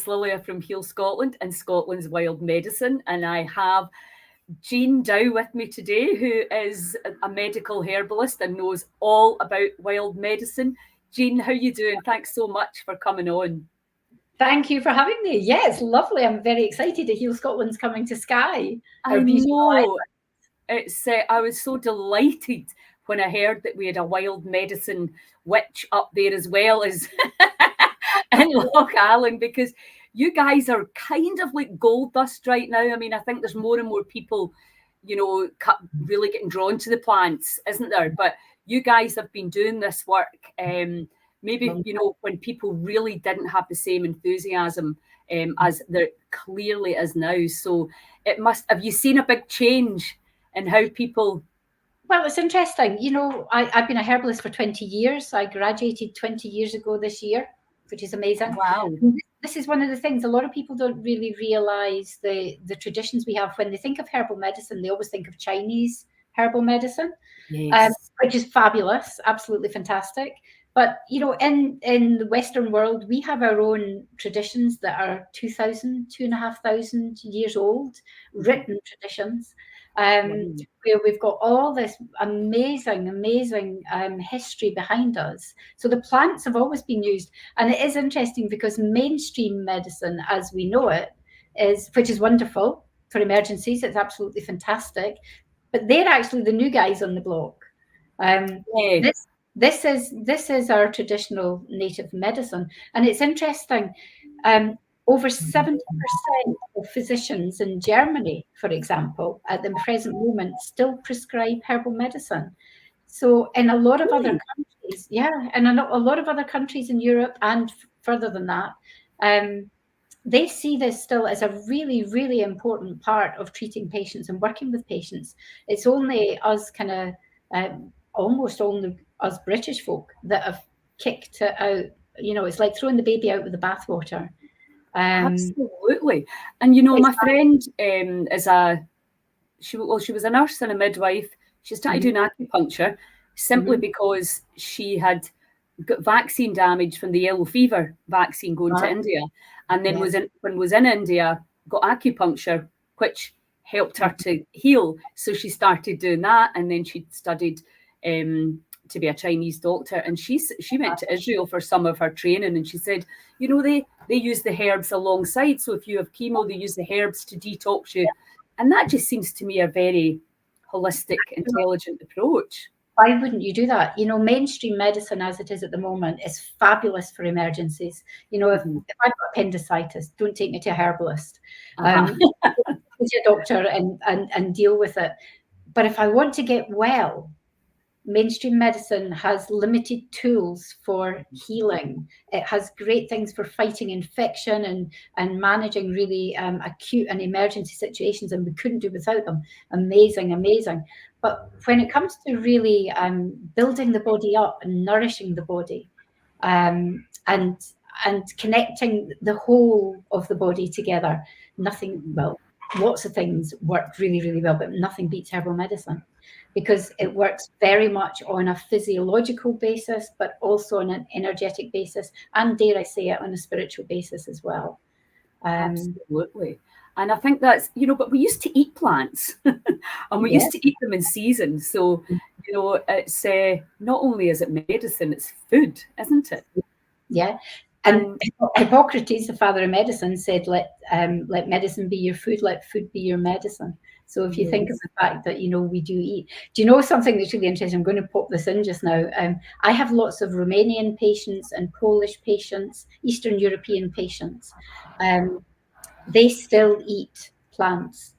Lilia from Heal Scotland and Scotland's Wild Medicine, and I have Jean Dow with me today, who is a medical herbalist and knows all about wild medicine. Jean, how you doing? Thanks so much for coming on. Thank you for having me. Yeah, it's lovely. I'm very excited to Heal Scotland's coming to Skye. I know. I was so delighted when I heard that we had a wild medicine witch up there as well as in Loch Allen, because you guys are kind of like gold dust right now. I mean, I think there's more and more people, really getting drawn to the plants, isn't there? But you guys have been doing this work, maybe, when people really didn't have the same enthusiasm as there clearly is now. So have you seen a big change in how people... Well, it's interesting. I've been a herbalist for 20 years. I graduated 20 years ago this year, which is amazing. Wow. This is one of the things, a lot of people don't really realize the traditions we have. When they think of herbal medicine, they always think of Chinese herbal medicine, yes. Which is fabulous, absolutely fantastic. But, in the Western world, we have our own traditions that are 2,500 years old, written traditions, where we've got all this amazing history behind us. So the plants have always been used. And it is interesting because mainstream medicine, as we know it, which is wonderful for emergencies, it's absolutely fantastic. But they're actually the new guys on the block. This is our traditional native medicine. And it's interesting, over 70% of physicians in Germany, for example, at the present moment, still prescribe herbal medicine. So in a lot of other countries, and a lot of other countries in Europe and further than that, they see this still as a really, really important part of treating patients and working with patients. It's only us almost only us British folk that have kicked it out. It's like throwing the baby out with the bathwater. Absolutely. And my friend she was a nurse and a midwife. She started doing acupuncture simply because she had got vaccine damage from the yellow fever vaccine going to India, and then was in India, got acupuncture, which helped her to heal. So she started doing that, and then she studied to be a Chinese doctor, and she went to Israel for some of her training, and she said, they use the herbs alongside. So if you have chemo, they use the herbs to detox you, and that just seems to me a very holistic, intelligent approach. Why wouldn't you do that? Mainstream medicine as it is at the moment is fabulous for emergencies. If I've got appendicitis, don't take me to a herbalist. To a doctor and deal with it. But if I want to get well, mainstream medicine has limited tools for healing. It has great things for fighting infection and managing really acute and emergency situations, and we couldn't do without them. Amazing. But when it comes to really building the body up and nourishing the body, and connecting the whole of the body together, lots of things work really, really well, but nothing beats herbal medicine, because it works very much on a physiological basis, but also on an energetic basis, and dare I say it, on a spiritual basis as well. Absolutely. And I think that's, but we used to eat plants and we used to eat them in season. So, it's not only is it medicine, it's food, isn't it? Yeah. And Hippocrates, the father of medicine, said, let medicine be your food, let food be your medicine. So if you think of the fact that, we do eat. Do you know something that's really interesting? I'm going to pop this in just now. I have lots of Romanian patients and Polish patients, Eastern European patients. They still eat plants.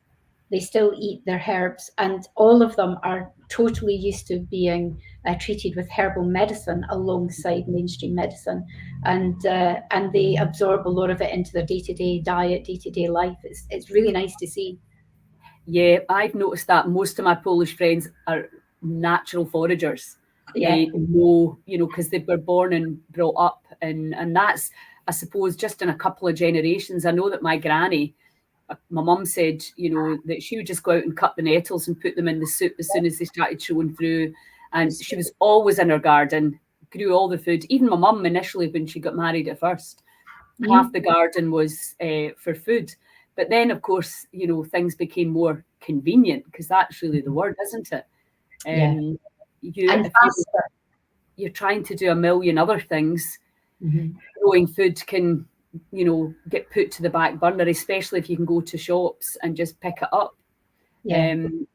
They still eat their herbs, and all of them are totally used to being treated with herbal medicine alongside mainstream medicine, and they absorb a lot of it into their day-to-day diet, day-to-day life. It's really nice to see. Yeah, I've noticed that most of my Polish friends are natural foragers. Yeah, because they were born and brought up, and that's, I suppose, just in a couple of generations. I know that my granny, my mum said, that she would just go out and cut the nettles and put them in the soup as soon as they started showing through. And she was always in her garden, grew all the food. Even my mum initially, when she got married at first, half the garden was for food. But then, of course, things became more convenient, because that's really the word, isn't it? And If you're trying to do a million other things, growing food can, get put to the back burner, especially if you can go to shops and just pick it up.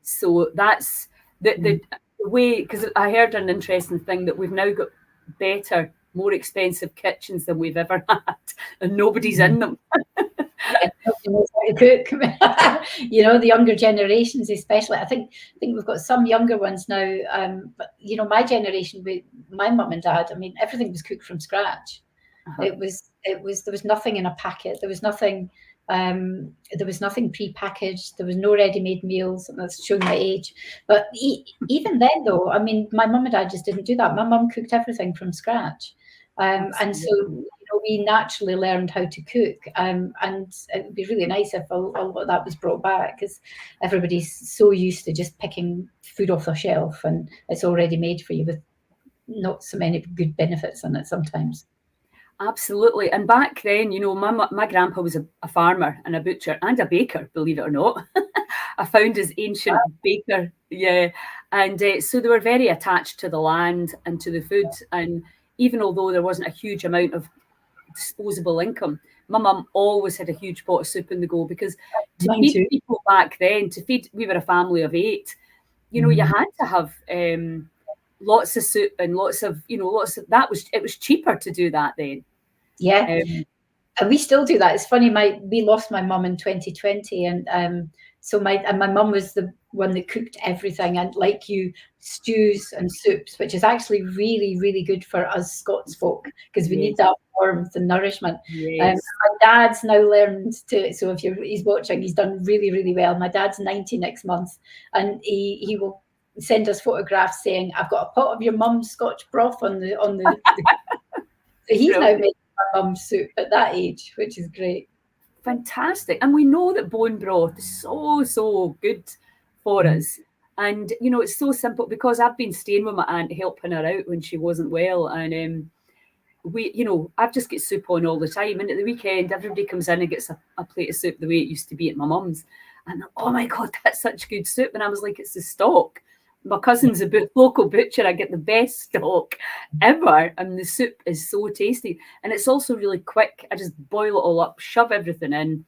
So that's the way, because I heard an interesting thing that we've now got better, more expensive kitchens than we've ever had, and nobody's in them. Nobody knows how to cook. The younger generations, especially. I think we've got some younger ones now. But my generation, with my mum and dad, I mean, everything was cooked from scratch. It was there was nothing in a packet. There was nothing. There was nothing pre-packaged. There was no ready-made meals, and that's showing my age. But even then, though, I mean, my mum and dad just didn't do that. My mum cooked everything from scratch, and so we naturally learned how to cook. And it would be really nice if a lot of that was brought back, because everybody's so used to just picking food off the shelf, and it's already made for you with not so many good benefits in it sometimes. Absolutely. And back then, my grandpa was a farmer and a butcher and a baker, believe it or not. I found his ancient baker. Yeah. And so they were very attached to the land and to the food. And even although there wasn't a huge amount of disposable income, my mum always had a huge pot of soup in the go, because to feed people back then, we were a family of 8, you had to have lots of soup and lots of it was cheaper to do that then. Yeah. And we still do that. It's funny, we lost my mum in 2020, and so my mum was the one that cooked everything, and like you, stews and soups, which is actually really, really good for us Scots folk, because we need that warmth and nourishment. Yes. My dad's now learned to, so if he's watching, he's done really, really well. My dad's 90 next month, and he will send us photographs saying, "I've got a pot of your mum's Scotch broth on the so he's now making my mum's soup at that age, which is great. Fantastic. And we know that bone broth is so good for us. And, it's so simple, because I've been staying with my aunt, helping her out when she wasn't well. And I've just got soup on all the time. And at the weekend, everybody comes in and gets a plate of soup the way it used to be at my mum's. And, oh my God, that's such good soup. And I was like, it's the stock. My cousin's a local butcher. I get the best stock ever. And the soup is so tasty. And it's also really quick. I just boil it all up, shove everything in,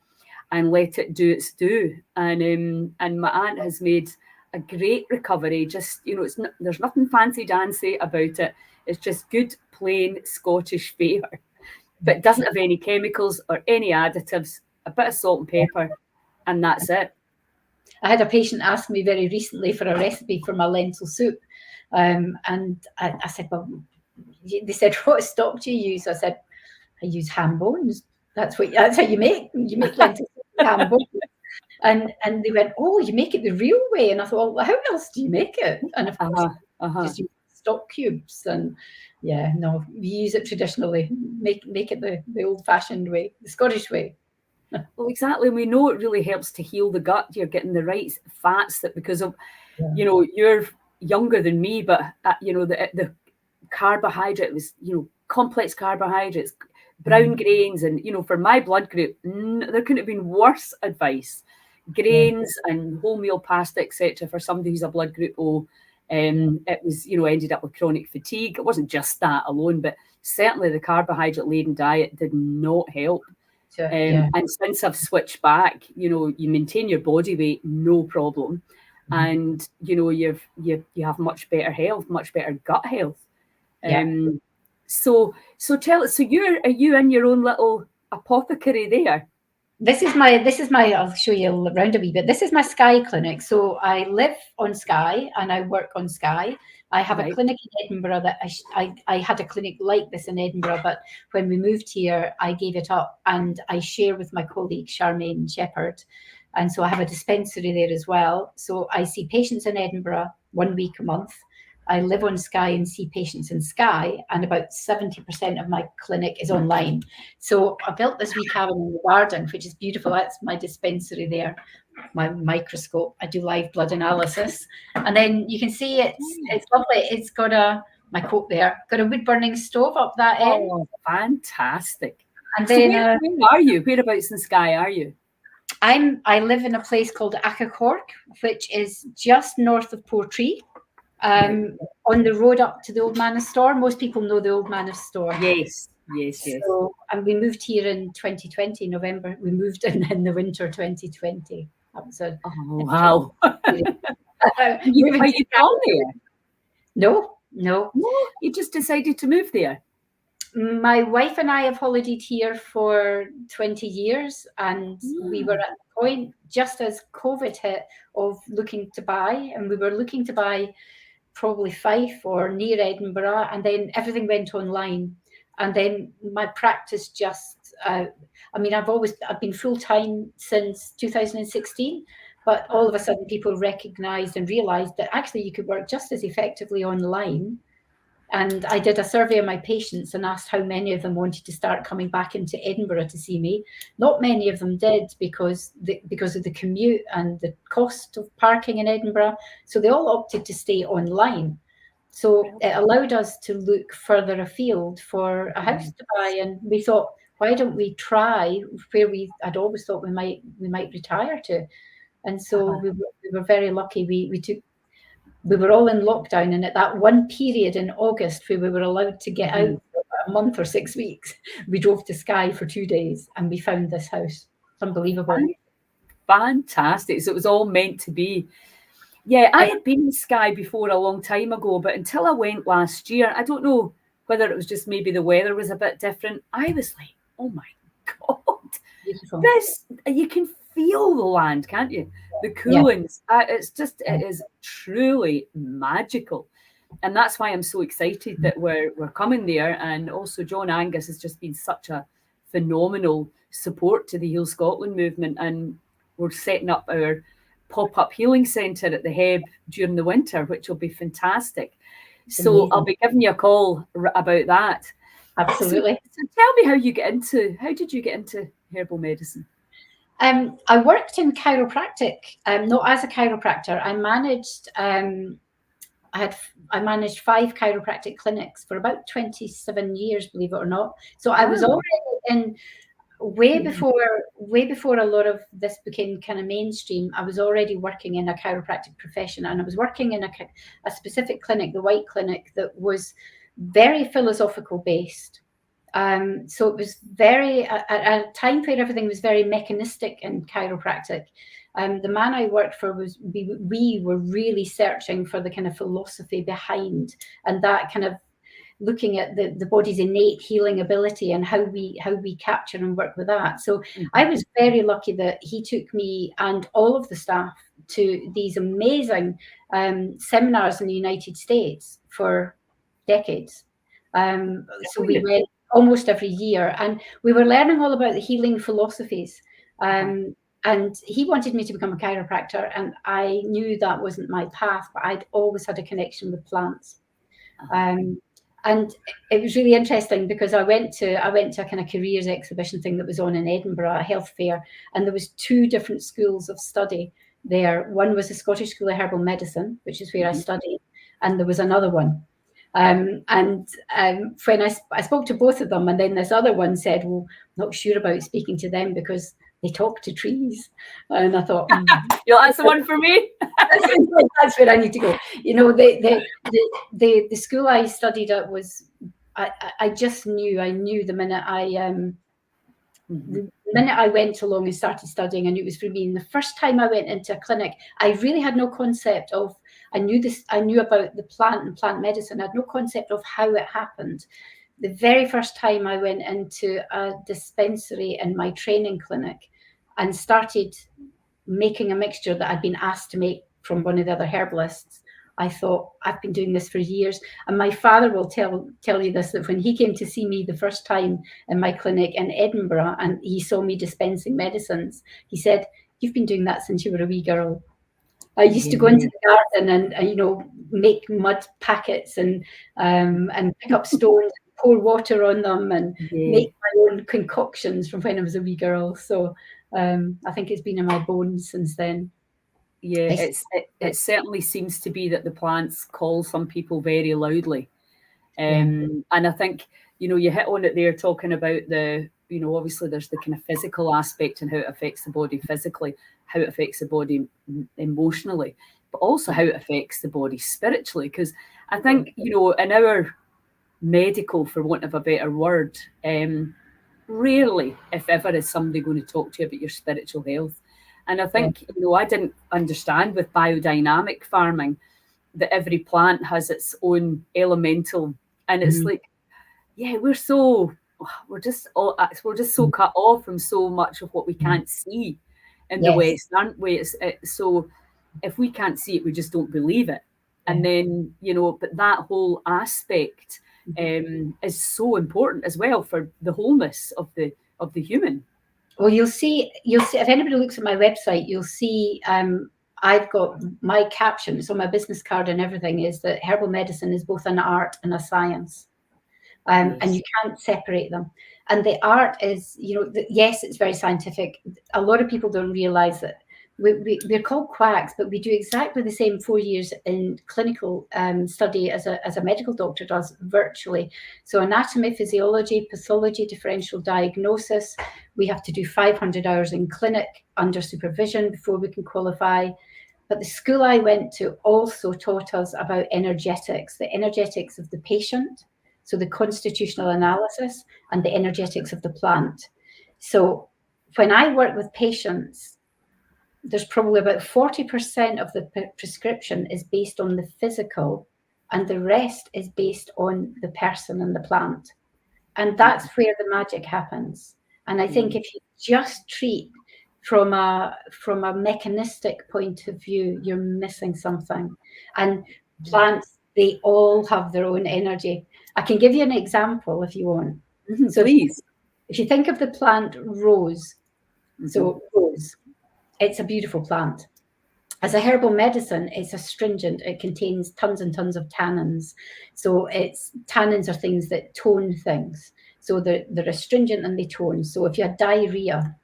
and let it do its do. And my aunt has made a great recovery. Just, there's nothing fancy dancy about it. It's just good, plain Scottish fare. But it doesn't have any chemicals or any additives, a bit of salt and pepper, and that's it. I had a patient ask me very recently for a recipe for my lentil soup. And I said, well, they said, what stock do you use? I said, I use ham bones. That's how you make lentil soup with ham bones. And they went, oh, you make it the real way. And I thought, well, how else do you make it? And of course, just use stock cubes. And yeah, no, we use it traditionally. Make it the old-fashioned way, the Scottish way. Well, exactly. We know it really helps to heal the gut. You're getting the right fats, that because of, you're younger than me, but the carbohydrate was, complex carbohydrates, brown grains, and for my blood group, there couldn't have been worse advice. Grains and wholemeal pasta, etc. For somebody who's a blood group O, it was, ended up with chronic fatigue. It wasn't just that alone, but certainly the carbohydrate-laden diet did not help. And since I've switched back, you maintain your body weight, no problem. And, you have much better health, much better gut health. So tell us, are you in your own little apothecary there? This is my, I'll show you around a wee bit. This is my Skye clinic. So I live on Skye and I work on Skye. I have a clinic in Edinburgh that I had a clinic like this in Edinburgh, but when we moved here, I gave it up, and I share with my colleague, Charmaine Shepherd. And so I have a dispensary there as well. So I see patients in Edinburgh 1 week a month. I live on Skye and see patients in Skye, and about 70% of my clinic is online. So I built this wee cabin in the garden, which is beautiful. That's my dispensary there, my microscope. I do live blood analysis. And then you can see it's lovely. It's got my coat there, got a wood burning stove up that end. Oh, fantastic. And So then where are you? Whereabouts in Skye are you? I live in a place called Achacork, which is just north of Portree, on the road up to the Old Manor Store. Most people know the Old Manor Store. Yes. So, and we moved here in 2020, November. We moved in the winter 2020. That was wow. You from there? No. No, you just decided to move there. My wife and I have holidayed here for 20 years, and we were at the point just as COVID hit of looking to buy, and we were looking to buy probably Fife or near Edinburgh, and then everything went online. And then my practice just, I've been full-time since 2016, but all of a sudden people recognized and realized that actually you could work just as effectively online. And I did a survey of my patients and asked how many of them wanted to start coming back into Edinburgh to see me. Not many of them did because of the commute and the cost of parking in Edinburgh. So they all opted to stay online. So it allowed us to look further afield for a house to buy. And we thought, why don't we try where I'd always thought we might retire to. And so we were very lucky. We were all in lockdown, and at that one period in August where we were allowed to get out for a month or 6 weeks, we drove to Skye for 2 days and we found this house. It's unbelievable. Fantastic. So it was all meant to be. Yeah, I had been in Skye before a long time ago, but until I went last year, I don't know whether it was just maybe the weather was a bit different. I was like, oh my God, Beautiful. You can feel the land, can't you? The coolings. It is truly magical. And that's why I'm so excited that we're coming there. And also John Angus has just been such a phenomenal support to the Heal Scotland movement. And we're setting up our pop-up healing centre at the Heb during the winter, which will be fantastic. So amazing. I'll be giving you a call about that. Absolutely. So tell me how did you get into herbal medicine? I worked in chiropractic, not as a chiropractor. I managed I managed 5 chiropractic clinics for about 27 years, believe it or not. So I was already in way before a lot of this became kind of mainstream. I was already working in a chiropractic profession, and I was working in a specific clinic, the White Clinic, that was very philosophical based. So it was at a time where everything was very mechanistic in chiropractic. The man I worked for we were really searching for the kind of philosophy behind, and that kind of looking at the body's innate healing ability and how we capture and work with that. So I was very lucky that he took me and all of the staff to these amazing seminars in the United States for decades. So we went almost every year, and we were learning all about the healing philosophies. And he wanted me to become a chiropractor, and I knew that wasn't my path, but I'd always had a connection with plants. And it was really interesting because I went to a kind of careers exhibition thing that was on in Edinburgh, a health fair, and there was 2 different schools of study there. One was the Scottish School of Herbal Medicine, which is where I studied, and there was another one. When I spoke to both of them, and then this other one said, well, I'm not sure about speaking to them because they talk to trees. And I thought, that's the one for me. That's where I need to go. You know, the school I studied at was, I just knew the minute I went along and started studying, and it was for me. And the first time I went into a clinic, I really had no concept of, I knew about the plant and plant medicine. I had no concept of how it happened. The very first time I went into a dispensary in my training clinic and started making a mixture that I'd been asked to make from one of the other herbalists, I thought, I've been doing this for years. And my father will tell you this, that when he came to see me the first time in my clinic in Edinburgh and he saw me dispensing medicines, he said, you've been doing that since you were a wee girl. I used to go into the garden and make mud packets and pick up stones, pour water on them, and make my own concoctions from when I was a wee girl. So I think it's been in my bones since then. Yeah, it certainly seems to be that the plants call some people very loudly. And I think, you hit on it there talking about the you know, obviously there's the kind of physical aspect and how it affects the body physically, how it affects the body emotionally, but also how it affects the body spiritually. Because I think, you know, in our medical, for want of a better word, rarely, if ever, is somebody going to talk to you about your spiritual health. And I think, you know, I didn't understand with biodynamic farming that every plant has its own elemental, and it's like, yeah, we're just so cut off from so much of what we can't see in the West, aren't we? So if we can't see it, we just don't believe it. And then, you know, but that whole aspect is so important as well for the wholeness of the human. Well, you'll see if anybody looks at my website, you'll see I've got my caption, so my business card and everything is that herbal medicine is both an art and a science. And you can't separate them. And the art is, you know, yes, it's very scientific. A lot of people don't realize that we're called quacks, but we do exactly the same 4 years in clinical study as a medical doctor does virtually. So anatomy, physiology, pathology, differential diagnosis. We have to do 500 hours in clinic under supervision before we can qualify. But the school I went to also taught us about energetics, the energetics of the patient, so the constitutional analysis, and the energetics of the plant. So when I work with patients, there's probably about 40% of the prescription is based on the physical, and the rest is based on the person and the plant. And that's where the magic happens. And I think if you just treat from a mechanistic point of view, you're missing something. And plants, they all have their own energy. I can give you an example if you want. So please. If you think of the plant rose, so rose, it's a beautiful plant. As a herbal medicine, it's astringent. It contains tons and tons of tannins. So tannins are things that tone things. So they're astringent and they tone. So if you had diarrhea,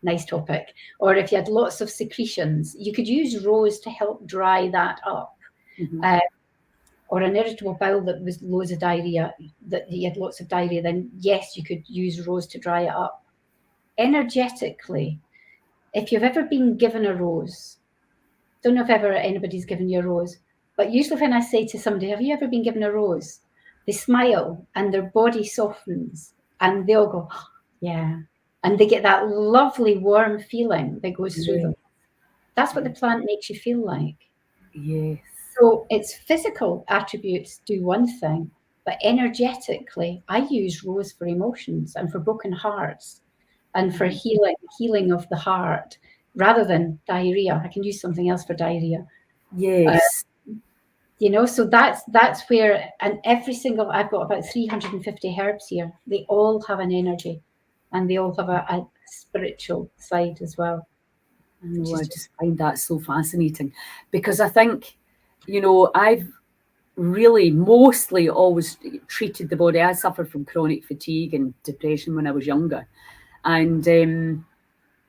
nice topic, or if you had lots of secretions, you could use rose to help dry that up. Or an irritable bowel that was loads of diarrhea, that you had lots of diarrhea, then yes, you could use rose to dry it up. Energetically, if you've ever been given a rose, don't know if ever anybody's given you a rose, but usually when I say to somebody, have you ever been given a rose? They smile and their body softens and they'll go, oh, yeah. And they get that lovely warm feeling that goes through them. That's what the plant makes you feel like. Yes. So its physical attributes do one thing, but energetically, I use rose for emotions and for broken hearts and for healing of the heart, rather than diarrhea. I can use something else for diarrhea. Yes. You know, so that's where, and I've got about 350 herbs here. They all have an energy, and they all have a spiritual side as well. I just find that so fascinating, because I think, you know, I've really mostly always treated the body. I suffered from chronic fatigue and depression when I was younger. And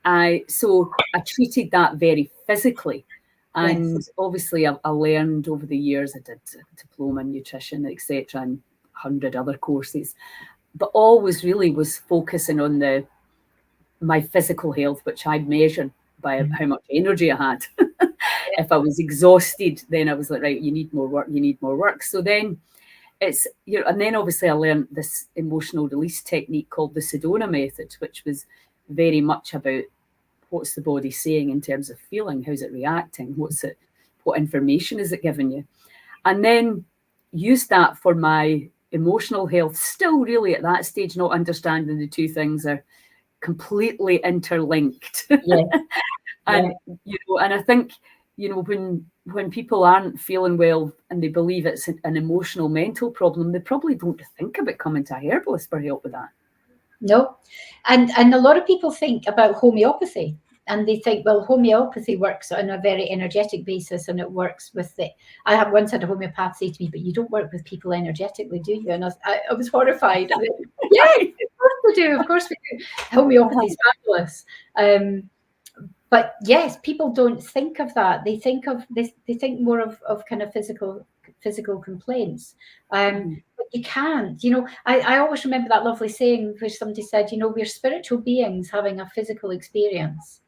I treated that very physically. And obviously I learned over the years, I did a diploma in nutrition, etc., and 100 other courses, but always really was focusing on my physical health, which I'd measured by how much energy I had. If I was exhausted, then I was like, right, you need more work. So then it's, you know, and then obviously I learned this emotional release technique called the Sedona method, which was very much about what's the body saying in terms of feeling, how's it reacting, what information is it giving you, and then use that for my emotional health. Still really at that stage not understanding the two things are completely interlinked. And you know, and I think, you know, when people aren't feeling well and they believe it's an emotional mental problem, they probably don't think about coming to a herbalist for help with that. No. And a lot of people think about homeopathy, and they think, well, homeopathy works on a very energetic basis, and it works with I have once had a homeopath say to me, but you don't work with people energetically, do you? And I was horrified. Yeah, of course we do. Of course we do. Homeopathy is fabulous. But yes, people don't think of that. They think of this. They think more of kind of physical complaints. But You can't. You know, I always remember that lovely saying where somebody said, you know, we're spiritual beings having a physical experience.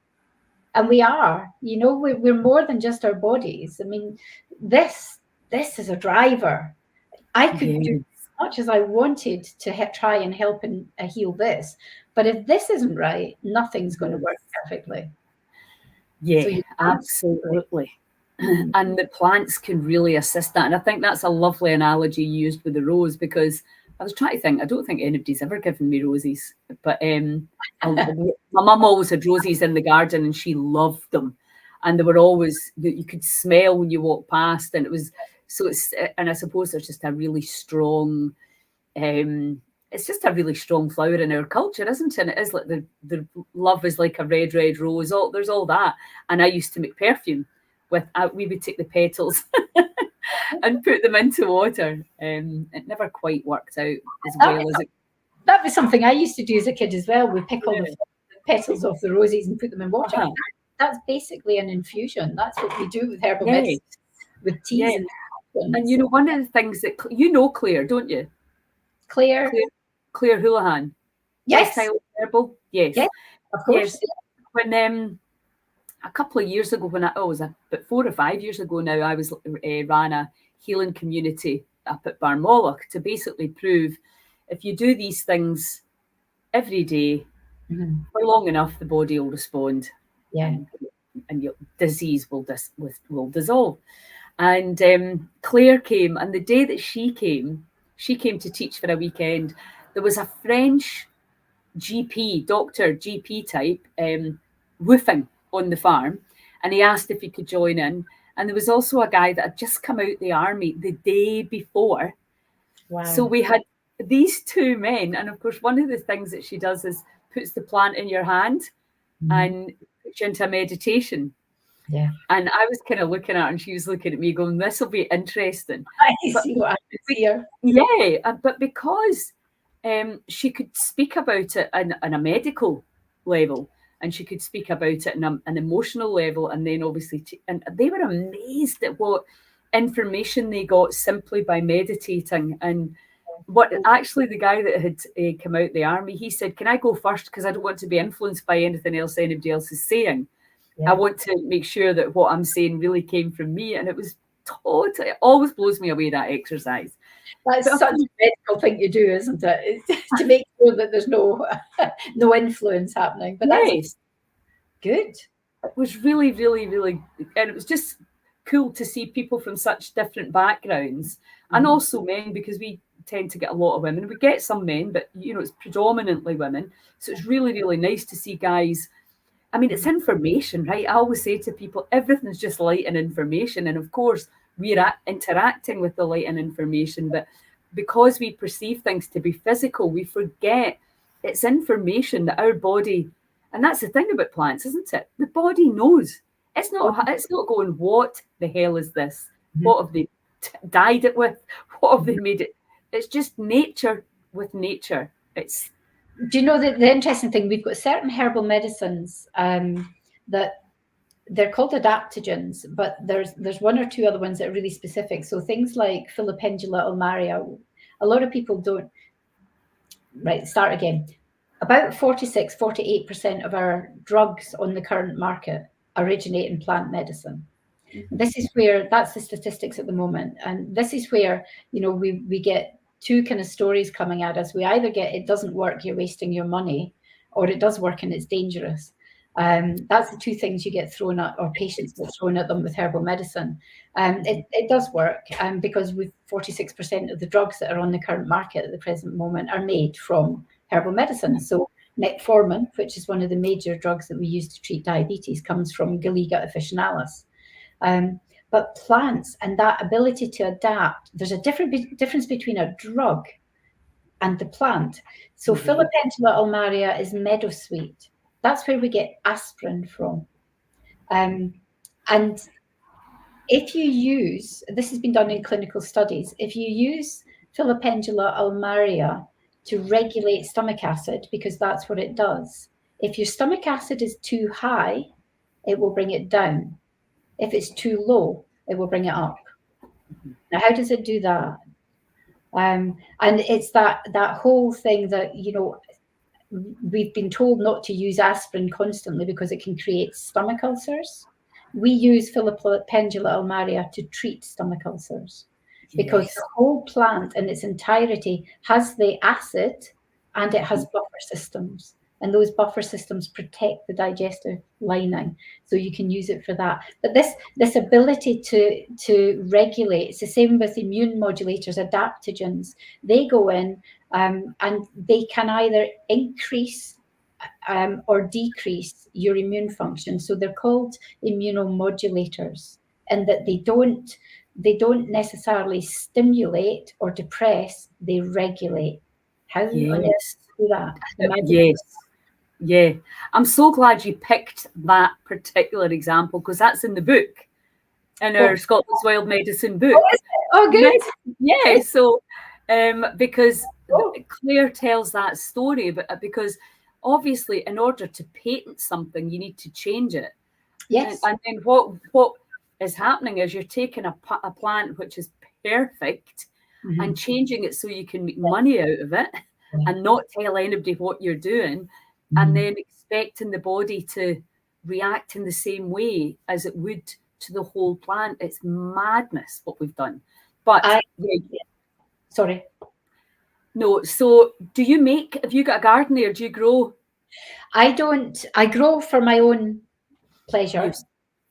And we are, you know, we're more than just our bodies. I mean, this is a driver. I could do as much as I wanted to try and help and heal this. But if this isn't right, nothing's going to work perfectly. Yeah, so absolutely. And the plants can really assist that. And I think that's a lovely analogy you used with the rose, because I was trying to think, I don't think anybody's ever given me roses, but my mum always had roses in the garden and she loved them. And they were always, you could smell when you walked past, and it was, so it's, and I suppose there's just a really strong, it's just a really strong flower in our culture, isn't it? And it is like the love is like a red, red rose. There's all that. And I used to make perfume with, we would take the petals and put them into water. It never quite worked out as well as it. That was something I used to do as a kid as well. We pick all the petals off the roses and put them in water. That's basically an infusion. That's what we do with herbal medicine, with teas and you know, one of the things that you know, Claire, don't you? Claire Houlihan. Yes. Herbal. Yes. Yes, of course. Yes. When a couple of years ago, when it was about 4 or 5 years ago now, I was ran a healing community up at Barmolloch to basically prove if you do these things every day for long enough, the body will respond. Yeah. And your disease will dissolve. And Claire came, and the day that she came to teach for a weekend. There was a French GP type, woofing on the farm, and he asked if he could join in. And there was also a guy that had just come out the army the day before. Wow. So we had these two men, and of course, one of the things that she does is puts the plant in your hand and puts you into a meditation. Yeah. And I was kind of looking at her, and she was looking at me going, this will be interesting. I see what happens here. Yeah, but because she could speak about it on a medical level, and she could speak about it on an emotional level, and then obviously, and they were amazed at what information they got simply by meditating. And what actually the guy that had come out the army, he said, can I go first, because I don't want to be influenced by anything else anybody else is saying. I want to make sure that what I'm saying really came from me. And it was totally, it always blows me away, that exercise. That's such a medical thing to do, isn't it? It's to make sure that there's no influence happening. But that's good. It was really, really, really, and it was just cool to see people from such different backgrounds, and also men, because we tend to get a lot of women. We get some men, but you know, it's predominantly women. So it's really, really nice to see guys. I mean, it's information, right? I always say to people, everything's just light and information. And of course, we're interacting with the light and information. But because we perceive things to be physical, we forget it's information that our body, and that's the thing about plants, isn't it? The body knows. It's not going, what the hell is this? What have they dyed it with? What have they made it? It's just nature with nature. It's. Do you know that the interesting thing, we've got certain herbal medicines that they're called adaptogens, but there's one or two other ones that are really specific. So things like Filipendula ulmaria, a lot of people don't, start again. About 48% of our drugs on the current market originate in plant medicine. This is where, that's the statistics at the moment. And this is where, you know, we get two kind of stories coming at us. We either get, it doesn't work, you're wasting your money, or it does work and it's dangerous. That's the two things you get thrown at, or patients get thrown at them with herbal medicine. It does work because with 46% of the drugs that are on the current market at the present moment are made from herbal medicine. So metformin, which is one of the major drugs that we use to treat diabetes, comes from Galiga officinalis. But plants and that ability to adapt, there's a difference between a drug and the plant. So Filipendula ulmaria is meadowsweet. That's where we get aspirin from. And if you use, this has been done in clinical studies, if you use Filipendula ulmaria to regulate stomach acid, because that's what it does. If your stomach acid is too high, it will bring it down. If it's too low, it will bring it up. Now, how does it do that? And it's that whole thing that, you know, we've been told not to use aspirin constantly because it can create stomach ulcers. We use Philopendula almaria to treat stomach ulcers because the whole plant in its entirety has the acid and it has buffer systems. And those buffer systems protect the digestive lining, so you can use it for that. But this ability to regulate, it's the same with immune modulators, adaptogens. They go in and they can either increase or decrease your immune function. So they're called immunomodulators, and that they don't necessarily stimulate or depress, they regulate. How on earth do that? Yes. Yeah. I'm so glad you picked that particular example, because that's in the book, in our Scotland's Wild Medicine book. Oh, good. Yeah. So, because Claire tells that story, but because obviously in order to patent something, you need to change it. Yes. And then what is happening is you're taking a plant which is perfect and changing it so you can make money out of it and not tell anybody what you're doing, and then expecting the body to react in the same way as it would to the whole plant. It's madness what we've done. But sorry. No, so have you got a garden there? Do you grow? I don't. I grow for my own pleasure,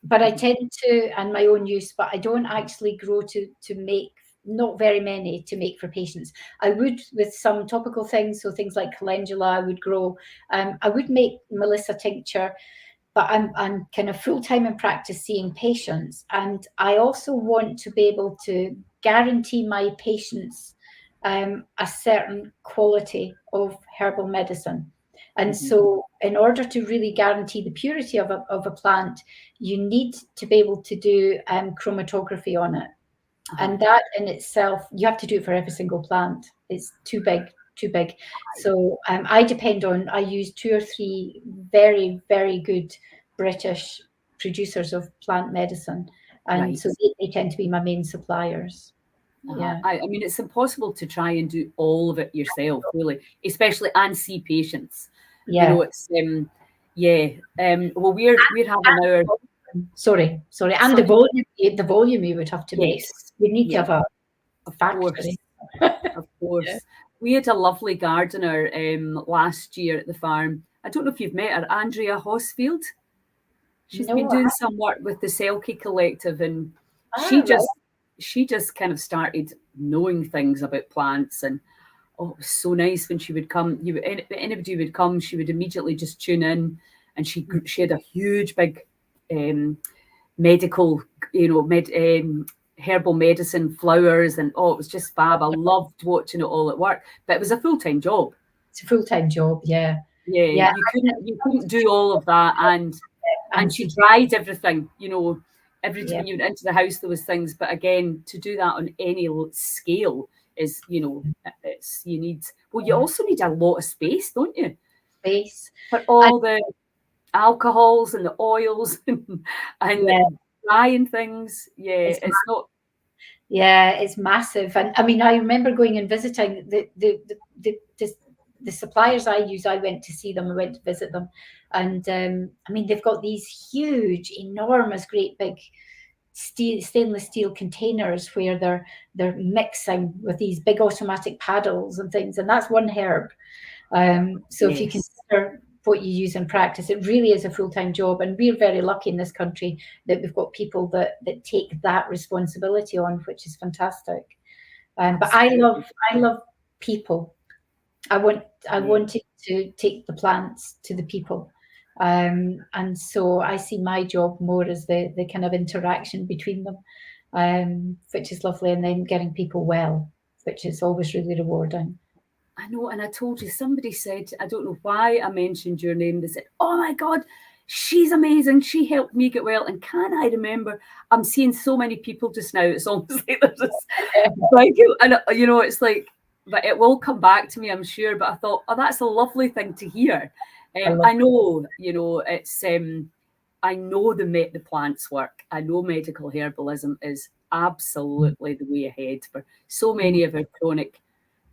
but I tend to, and my own use, but I don't actually grow to make, not very many to make for patients. I would with some topical things, so things like calendula I would grow. I would make Melissa tincture, but I'm kind of full-time in practice seeing patients, and I also want to be able to guarantee my patients a certain quality of herbal medicine. And so in order to really guarantee the purity of a plant, you need to be able to do chromatography on it. And that in itself, you have to do it for every single plant. It's too big. So I use 2 or 3 very, very good British producers of plant medicine. And so they tend to be my main suppliers. Yeah. I mean, it's impossible to try and do all of it yourself, really, especially and see patients. Yeah. You know, it's well, we're having our sorry, and the volume you would have to make. You need to have a factory. Of course. Yeah. We had a lovely gardener last year at the farm. I don't know if you've met her, Andrea Hosfield. She's been doing some work with the Selkie Collective, and she just kind of started knowing things about plants, and it was so nice when she would come. Anybody would come, she would immediately just tune in, and she had a huge big medical, herbal medicine flowers, and it was just fab. I loved watching it all at work, but it was a full-time job. It's a full-time job, yeah. You couldn't do all of that, and she tried everything, every time you went into the house there was things, but again, to do that on any scale is, you also need a lot of space, don't you? Space for all the alcohols and the oils and drying things. It's not. Yeah, it's massive. And I mean, I remember going and visiting the suppliers I use. I went to see them. I went to visit them, and I mean, they've got these huge, enormous, great big stainless steel containers where they're mixing with these big automatic paddles and things, and that's one herb. So if you consider what you use in practice, it really is a full-time job, and we're very lucky in this country that we've got people that take that responsibility on, which is fantastic. But I love people. I wanted to take the plants to the people, and so I see my job more as the kind of interaction between them, which is lovely, and then getting people well, which is always really rewarding. I know, and I told you, somebody said, I don't know why I mentioned your name, they said, oh my God, she's amazing, she helped me get well. And can I remember, I'm seeing so many people just now, it's almost like there's this, and it's like, but it will come back to me, I'm sure. But I thought, that's a lovely thing to hear. I know, it's, I know the plants work. I know medical herbalism is absolutely the way ahead for so many of our chronic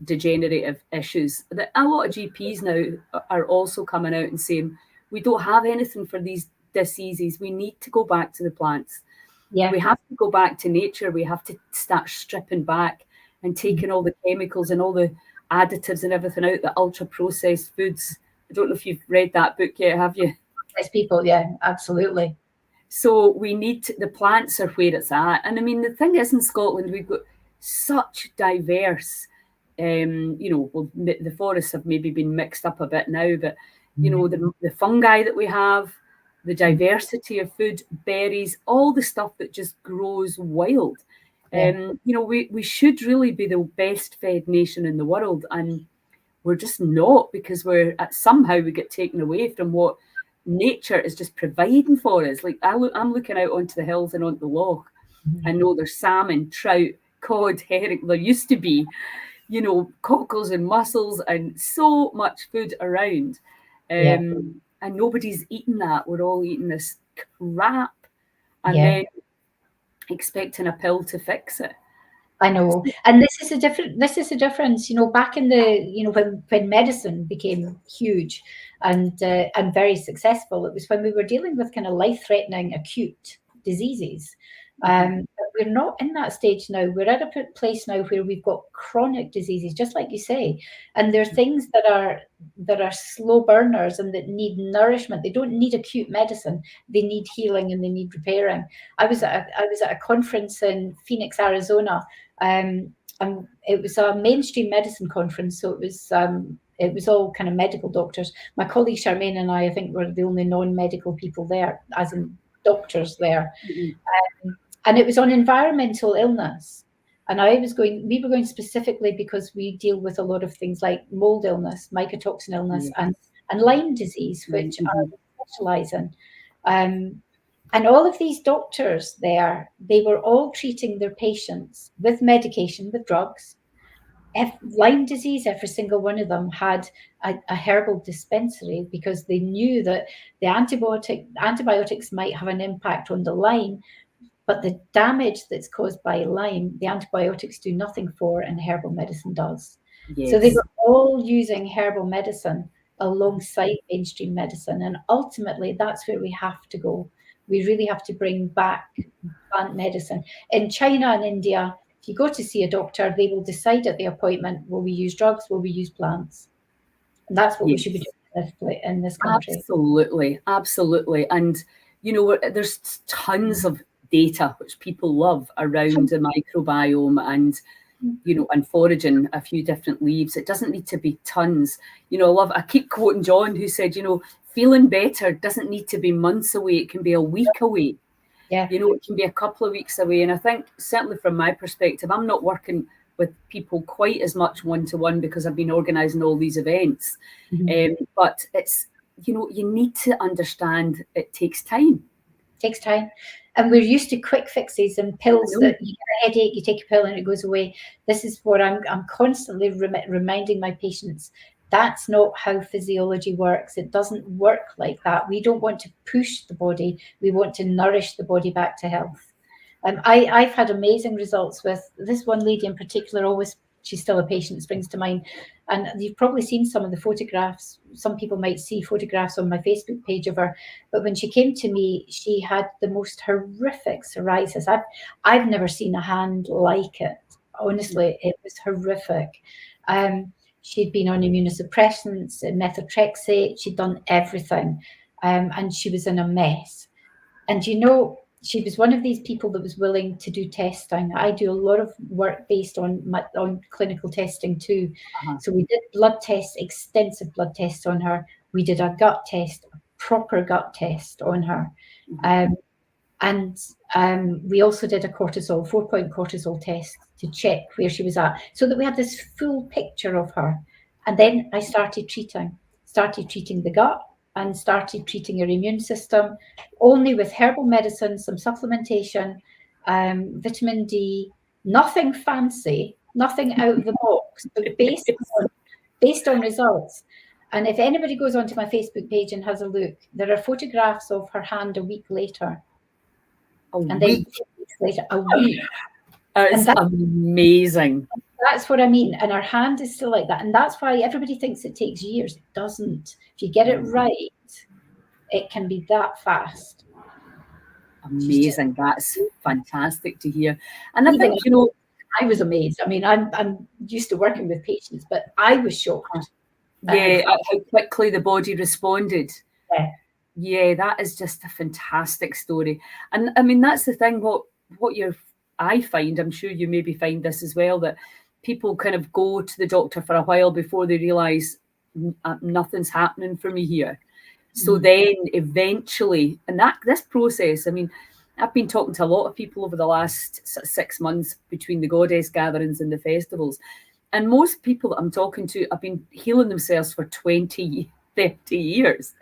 degenerative issues. That a lot of GPs now are also coming out and saying, we don't have anything for these diseases. We need to go back to the plants. Yeah. We have to go back to nature. We have to start stripping back and taking all the chemicals and all the additives and everything out, the ultra processed foods. I don't know if you've read that book yet, have you? Yes, people, yeah, absolutely. So we need the plants are where it's at. And I mean, the thing is, in Scotland, we've got such diverse, well, the forests have maybe been mixed up a bit now, but, the fungi that we have, the diversity of food, berries, all the stuff that just grows wild. Yeah. We should really be the best fed nation in the world. And we're just not, because somehow we get taken away from what nature is just providing for us. Like I'm looking out onto the hills and onto the loch. I know there's salmon, trout, cod, herring. There used to be, cockles and mussels and so much food around. And nobody's eating that. We're all eating this crap and then expecting a pill to fix it. I know, and this is a difference. Back in the when medicine became huge and very successful, it was when we were dealing with kind of life-threatening acute diseases. We're not in that stage now. We're at a place now where we've got chronic diseases, just like you say, and there are things that are slow burners and that need nourishment. They don't need acute medicine. They need healing and they need repairing. I was at a conference in Phoenix, Arizona. And it was a mainstream medicine conference, so it was all kind of medical doctors. My colleague Charmaine and I think, were the only non-medical people there, as in doctors there. And it was on environmental illness. And we were going specifically because we deal with a lot of things like mold illness, mycotoxin illness, and Lyme disease, which I specialize in. And all of these doctors there, they were all treating their patients with medication, with drugs. Lyme disease, every single one of them had a herbal dispensary, because they knew that the antibiotics might have an impact on the Lyme, but the damage that's caused by Lyme, the antibiotics do nothing for, and herbal medicine does. Yes. So they were all using herbal medicine alongside mainstream medicine. And ultimately, that's where we have to go. We really have to bring back plant medicine. In China and India, if you go to see a doctor, they will decide at the appointment, will we use drugs, will we use plants? And that's what we should be doing in this country. Absolutely. And, there's tons of data which people love around the microbiome and, and foraging a few different leaves. It doesn't need to be tons. I keep quoting John, who said, feeling better doesn't need to be months away. It can be a week away. Yeah. It can be a couple of weeks away. And I think, certainly from my perspective, I'm not working with people quite as much one-to-one because I've been organising all these events. But it's, you need to understand it takes time. It takes time. And we're used to quick fixes and pills that you get a headache, you take a pill and it goes away. This is what I'm constantly reminding my patients. That's not how physiology works. It doesn't work like that. We don't want to push the body. We want to nourish the body back to health. I've had amazing results with this one lady in particular. She's still a patient, springs to mind. And you've probably seen some of the photographs. Some people might see photographs on my Facebook page of her. But when she came to me, she had the most horrific psoriasis. I've never seen a hand like it. Honestly, it was horrific. She'd been on immunosuppressants, methotrexate. She'd done everything. And she was in a mess. And she was one of these people that was willing to do testing. I do a lot of work based on clinical testing too. So we did blood tests, extensive blood tests on her. We did a gut test, a proper gut test on her. And we also did a 4-point cortisol test to check where she was at, so that we had this full picture of her. And then I started treating the gut, and started treating her immune system, only with herbal medicine, some supplementation, vitamin D, nothing fancy, nothing out of the box, but based on results. And if anybody goes onto my Facebook page and has a look, there are photographs of her hand a week later. A week. It's amazing. That's what I mean. And our hand is still like that. And that's why everybody thinks it takes years. It doesn't. If you get it right, it can be that fast. Amazing. That's fantastic to hear. And I think, you know, I was amazed. I mean, I'm used to working with patients, but I was shocked. Yeah, how quickly the body responded. Yeah. Yeah, that is just a fantastic story. And I mean, that's the thing, I find, I'm sure you maybe find this as well, that people kind of go to the doctor for a while before they realise nothing's happening for me here. So then eventually, and this process, I mean, I've been talking to a lot of people over the last 6 months between the goddess gatherings and the festivals. And most people that I'm talking to have been healing themselves for 20, 30 years,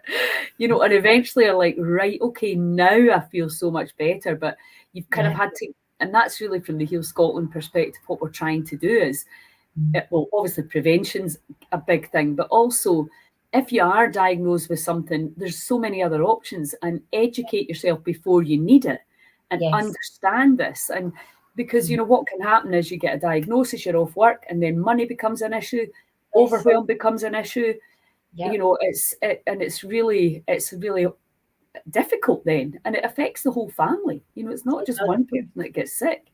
you know, and eventually are like, right, okay, now I feel so much better. But you've kind of had to, and that's really from the Heal Scotland perspective, what we're trying to do is, well, obviously prevention's a big thing, but also if you are diagnosed with something, there's so many other options, and educate yourself before you need it and understand this. And because, you know, what can happen is you get a diagnosis, you're off work, and then money becomes an issue, overwhelm becomes an issue. You know, it's really difficult then, and it affects the whole family. You know, it's not just one person that gets sick,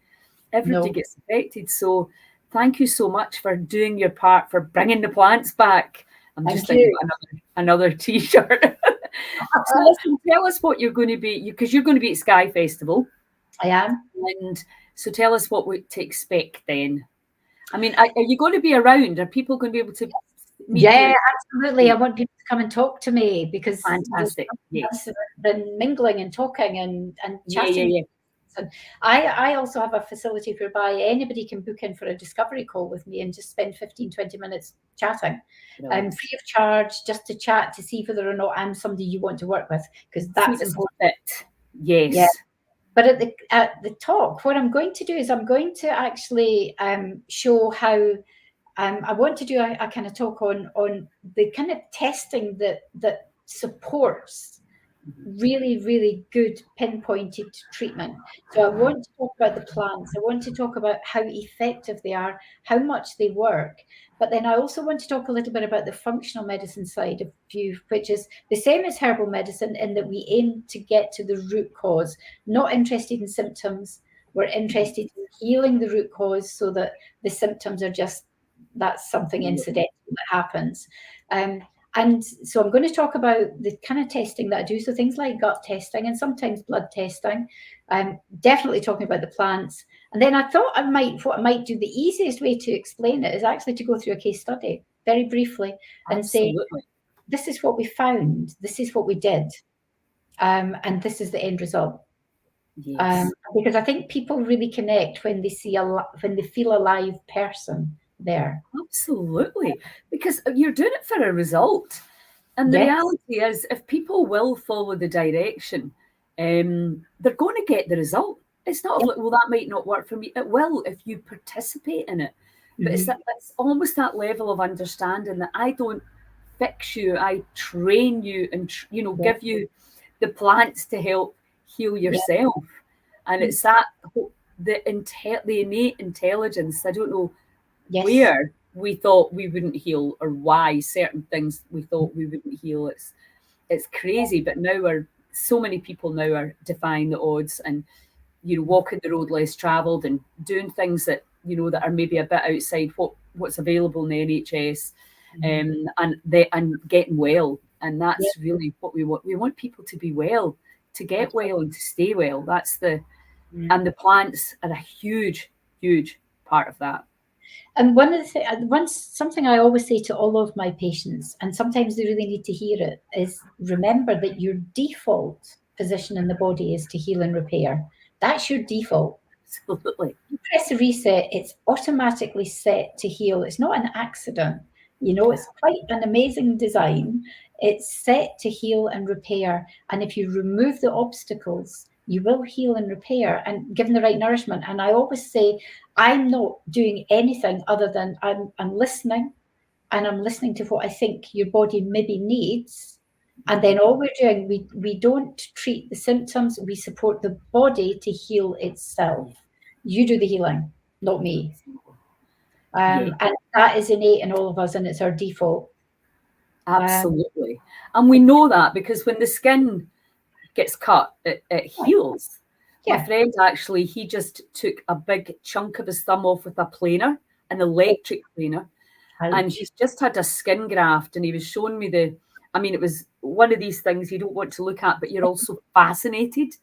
everybody gets affected. So thank you so much for doing your part for bringing the plants back. I'm just thinking about another t-shirt. So listen, tell us what you're going to be, because you're going to be at Skye Festival. I am. And so tell us what to expect then. I mean, are you going to be around? Are people going to be able to meet you? Absolutely. I want people to come and talk to me, because fantastic. Yes. Been mingling and talking and chatting. And I also have a facility whereby anybody can book in for a discovery call with me and just spend 15-20 minutes chatting, free of charge, just to chat, to see whether or not I'm somebody you want to work with, because that's important. Yes. Yeah. But at the talk, what I'm going to do is I'm going to actually show how I want to do a kind of talk on the kind of testing that supports really, really good pinpointed treatment. So I want to talk about the plants. I want to talk about how effective they are, how much they work. But then I also want to talk a little bit about the functional medicine side of view, which is the same as herbal medicine, in that we aim to get to the root cause, not interested in symptoms. We're interested in healing the root cause so that the symptoms are just, that's something incidental that happens. And so I'm going to talk about the kind of testing that I do. So things like gut testing and sometimes blood testing. Definitely talking about the plants. And then I thought what I might do, the easiest way to explain it is actually to go through a case study very briefly and say, this is what we found, this is what we did, and this is the end result. Because I think people really connect when they see when they feel a live person there. Absolutely, because you're doing it for a result, and the reality is, if people will follow the direction, they're going to get the result. It's not like, well, that might not work for me. It will if you participate in it. But it's almost that level of understanding that I don't fix you, I train you, and give you the plants to help heal yourself. And it's that the innate intelligence. I don't know where we thought we wouldn't heal, or why certain things we thought we wouldn't heal. It's crazy, but now so many people now are defying the odds, and walking the road less travelled, and doing things that that are maybe a bit outside what's available in the NHS, and getting well. And that's really what we want. We want people to be well, to get well, and to stay well. That's and the plants are a huge, huge part of that. And one of the something I always say to all of my patients, and sometimes they really need to hear it, is remember that your default position in the body is to heal and repair. That's your default. Absolutely. You press the reset, it's automatically set to heal. It's not an accident. It's quite an amazing design. It's set to heal and repair. And if you remove the obstacles, you will heal and repair, and given the right nourishment. And I always say, I'm not doing anything other than I'm listening, and I'm listening to what I think your body maybe needs. And then all we're doing, we don't treat the symptoms, we support the body to heal itself. You do the healing, not me. Yeah. And that is innate in all of us, and it's our default. Absolutely. And we know that because when the skin gets cut, it heals. My Yeah. friend actually, he just took a big chunk of his thumb off with a planer, an electric planer, and Ouch. he's just had a skin graft. And he was showing me it was one of these things you don't want to look at, but you're also fascinated.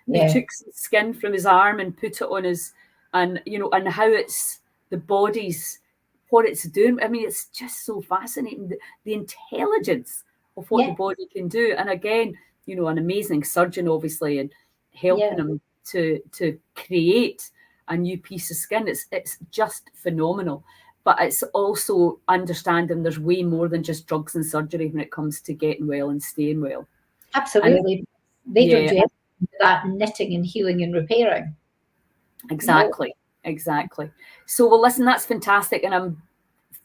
They Yeah. took some skin from his arm and put it on his, and and how it's the body's what it's doing. I mean, it's just so fascinating the intelligence of what the Yeah. body can do. And again, an amazing surgeon, obviously, and helping Yeah. him to create a new piece of skin. It's just phenomenal. But it's also understanding there's way more than just drugs and surgery when it comes to getting well and staying well. And Absolutely. They don't yeah, do anything but that knitting and healing and repairing. No. exactly. So, well, listen, that's fantastic, and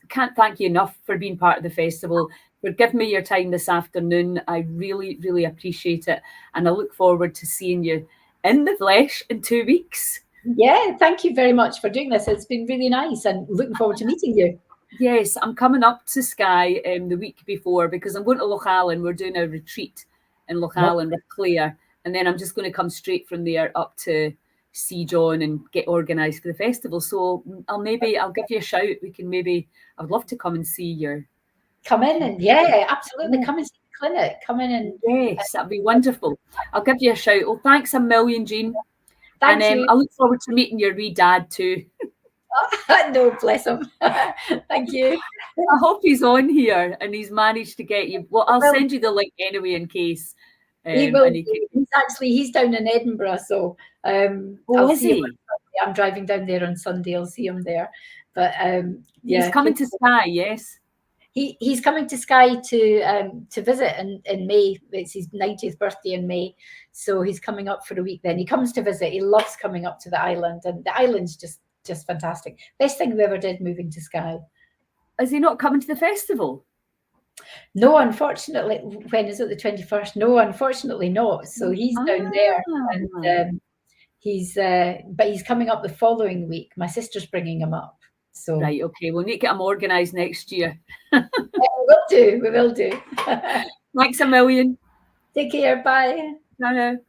can't thank you enough for being part of the festival, for giving me your time this afternoon. I really, really appreciate it, and I look forward to seeing you in the flesh in 2 weeks. Yeah, thank you very much for doing this. It's been really nice, and looking forward to meeting you. Yes, I'm coming up to Skye the week before because I'm going to Loch Allen. We're doing a retreat in Loch Love. Allen with Claire, and then I'm just going to come straight from there up to see John and get organised for the festival. So I'll give you a shout. I would love to come and see your. Come in and yeah, absolutely. Come and see the clinic. Come in and Yes, that'd be wonderful. I'll give you a shout. Well, thanks a million, Jean. thank And you. I look forward to meeting your wee dad too. No, bless him. Thank you. I hope he's on here and he's managed to get you. Well, I'll send you the link anyway in case. He will. And He's down in Edinburgh, so I'll is see him. he? On Sunday. I'm driving down there on Sunday. I'll see him there. But yeah, He's coming to Skye, yes. He's coming to Skye to visit in May. It's his 90th birthday in May, so he's coming up for a week. Then he comes to visit. He loves coming up to the island, and the island's just fantastic. Best thing we ever did moving to Skye. Is he not coming to the festival? No, unfortunately. When is it? The 21st? No, unfortunately not. So he's down there, and but he's coming up the following week. My sister's bringing him up. So right, okay, we'll need to get him organised next year. Yeah, we will do. Thanks a million. Take care. Bye. No.